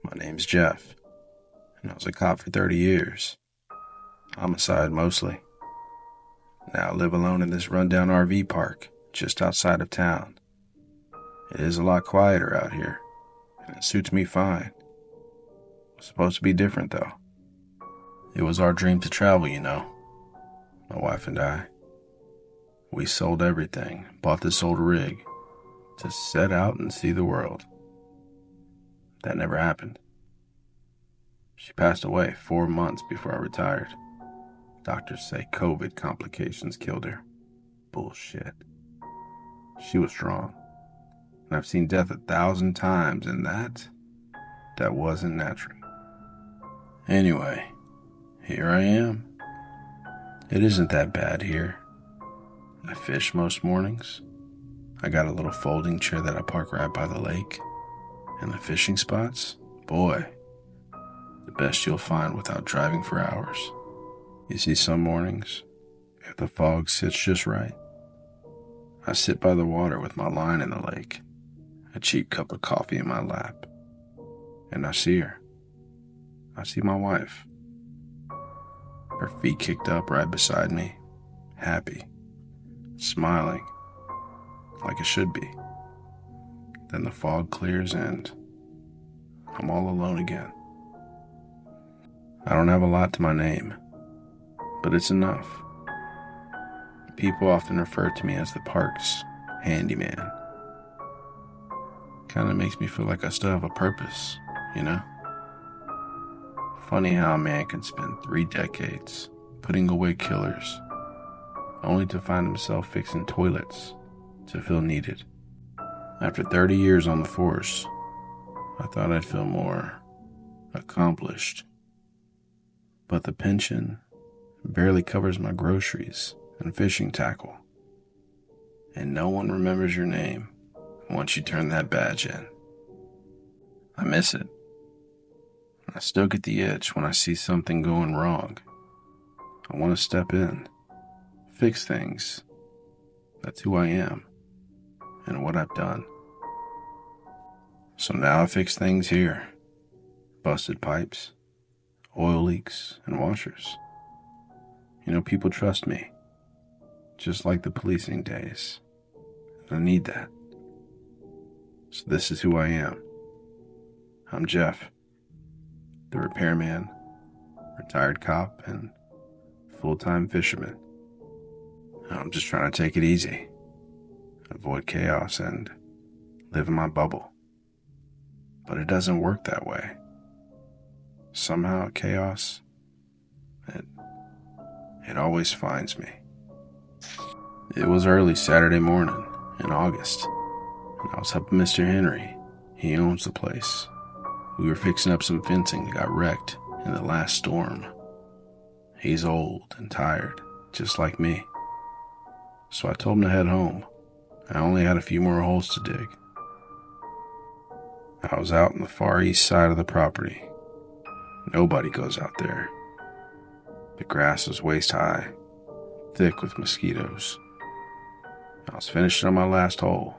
My name's Jeff, and I was a cop for 30 years. Homicide mostly. Now I live alone in this rundown RV park just outside of town. It is a lot quieter out here, and it suits me fine. It's supposed to be different, though. It was our dream to travel, my wife and I. We sold everything, bought this old rig, to set out and see the world. That never happened. She passed away 4 months before I retired. Doctors say COVID complications killed her. Bullshit. She was strong. And I've seen death 1,000 times, and that wasn't natural. Anyway, here I am. It isn't that bad here. I fish most mornings. I got a little folding chair that I park right by the lake. And the fishing spots, boy, the best you'll find without driving for hours. You see, some mornings, if the fog sits just right, I sit by the water with my line in the lake, a cheap cup of coffee in my lap, and I see her. I see my wife. Her feet kicked up right beside me, happy, smiling, like it should be. Then the fog clears and I'm all alone again. I don't have a lot to my name, but it's enough. People often refer to me as the park's handyman. Kinda makes me feel like I still have a purpose, Funny how a man can spend 3 decades putting away killers, only to find himself fixing toilets to feel needed. After 30 years on the force, I thought I'd feel more accomplished. But the pension barely covers my groceries and fishing tackle. And no one remembers your name once you turn that badge in. I miss it. I still get the itch when I see something going wrong. I want to step in, fix things. That's who I am and what I've done. So now I fix things here. Busted pipes, oil leaks, and washers. People trust me, just like the policing days. I need that. So this is who I am. I'm Jeff, the repairman, retired cop, and full-time fisherman. I'm just trying to take it easy, avoid chaos, and live in my bubble. But it doesn't work that way. Somehow chaos, it always finds me. It was early Saturday morning in August, and I was helping Mr. Henry. He owns the place. We were fixing up some fencing that got wrecked in the last storm. He's old and tired, just like me. So I told him to head home. I only had a few more holes to dig. I was out on the far east side of the property. Nobody goes out there. The grass is waist high, thick with mosquitoes. I was finishing on my last hole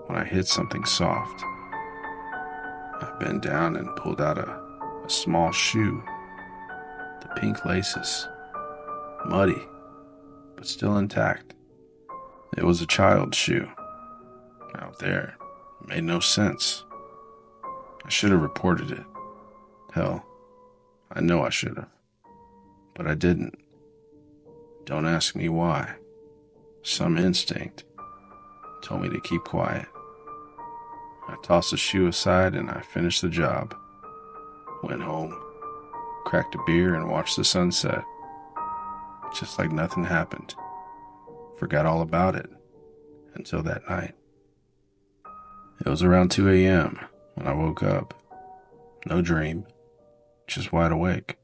when I hit something soft. I bent down and pulled out a small shoe. The pink laces, muddy, but still intact. It was a child's shoe. Out there, it made no sense. I should have reported it. Hell, I know I should have. But I didn't. Don't ask me why. Some instinct told me to keep quiet. I tossed the shoe aside and I finished the job. Went home, cracked a beer, and watched the sunset. Just like nothing happened. Forgot all about it until that night. It was around 2 a.m. when I woke up. No dream, just wide awake.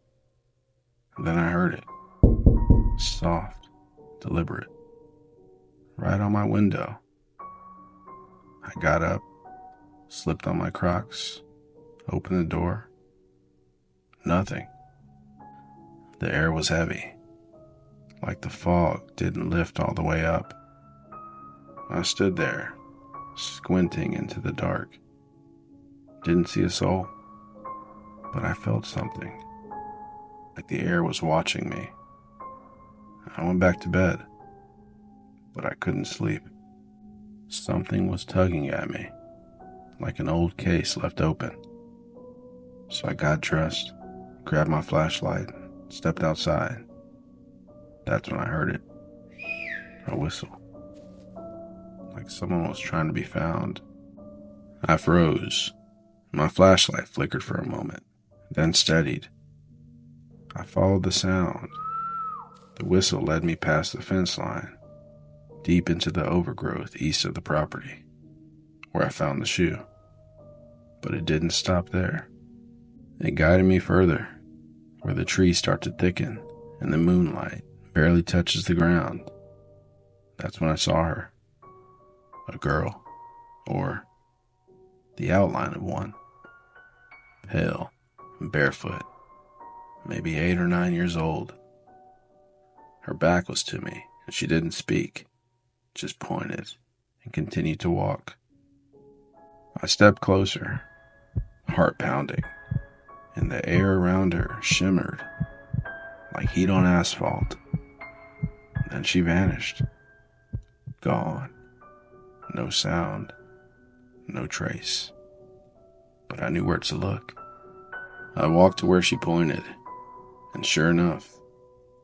And then I heard it. Soft, deliberate. Right on my window. I got up, slipped on my Crocs, opened the door. Nothing. The air was heavy, like the fog didn't lift all the way up. I stood there, squinting into the dark. Didn't see a soul. but I felt something, like the air was watching me. I went back to bed, but I couldn't sleep. Something was tugging at me, like an old case left open. So I got dressed, grabbed my flashlight, and stepped outside. That's when I heard it. A whistle. Like someone was trying to be found. I froze. My flashlight flickered for a moment, then steadied. I followed the sound. The whistle led me past the fence line, deep into the overgrowth east of the property, where I found the shoe. But it didn't stop there. It guided me further, where the trees start to thicken and the moonlight barely touches the ground. That's when I saw her. A girl, or the outline of one. Pale, barefoot, maybe 8 or 9 years old. Her back was to me, and she didn't speak, just pointed and continued to walk. I stepped closer, heart pounding, and the air around her shimmered like heat on asphalt. Then she vanished. Gone. No sound, no trace. But I knew where to look. I walked to where she pointed, and sure enough,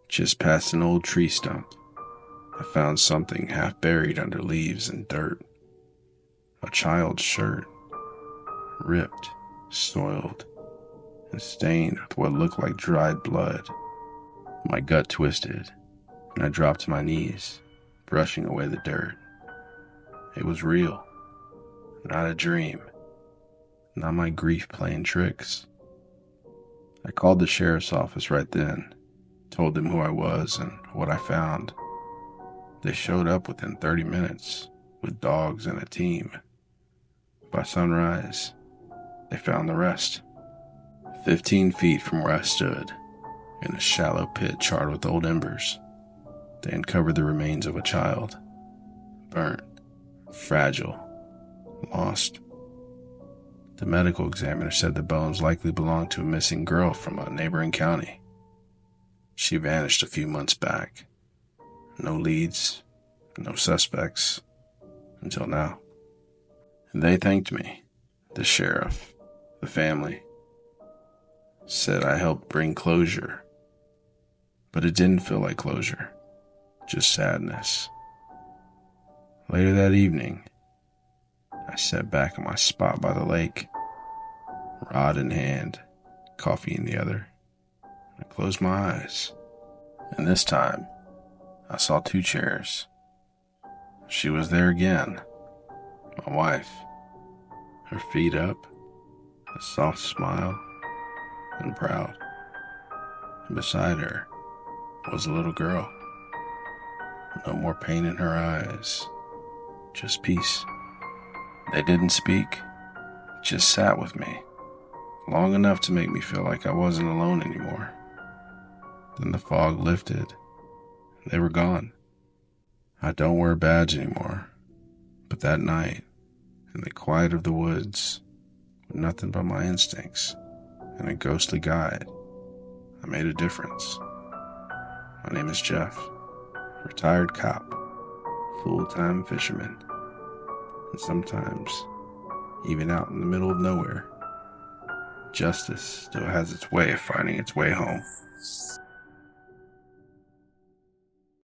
just past an old tree stump, I found something half buried under leaves and dirt. A child's shirt, ripped, soiled, and stained with what looked like dried blood. My gut twisted, and I dropped to my knees, brushing away the dirt. It was real, not a dream, not my grief playing tricks. I called the sheriff's office right then, told them who I was and what I found. They showed up within 30 minutes with dogs and a team. By sunrise, they found the rest. 15 feet from where I stood, in a shallow pit charred with old embers, they uncovered the remains of a child. Burnt, fragile, lost. The medical examiner said the bones likely belonged to a missing girl from a neighboring county. She vanished a few months back. No leads, no suspects, until now. They thanked me, the sheriff, the family. Said I helped bring closure. But it didn't feel like closure, just sadness. Later that evening, I sat back in my spot by the lake, rod in hand, coffee in the other. I closed my eyes, and this time, I saw 2 chairs. She was there again, my wife, her feet up, a soft smile, and proud. And beside her was a little girl. No more pain in her eyes, just peace. They didn't speak, just sat with me, long enough to make me feel like I wasn't alone anymore. Then the fog lifted, and they were gone. I don't wear a badge anymore, but that night, in the quiet of the woods, with nothing but my instincts and a ghostly guide, I made a difference. My name is Jeff, retired cop, full-time fisherman, and sometimes even out in the middle of nowhere, justice still has its way of finding its way home.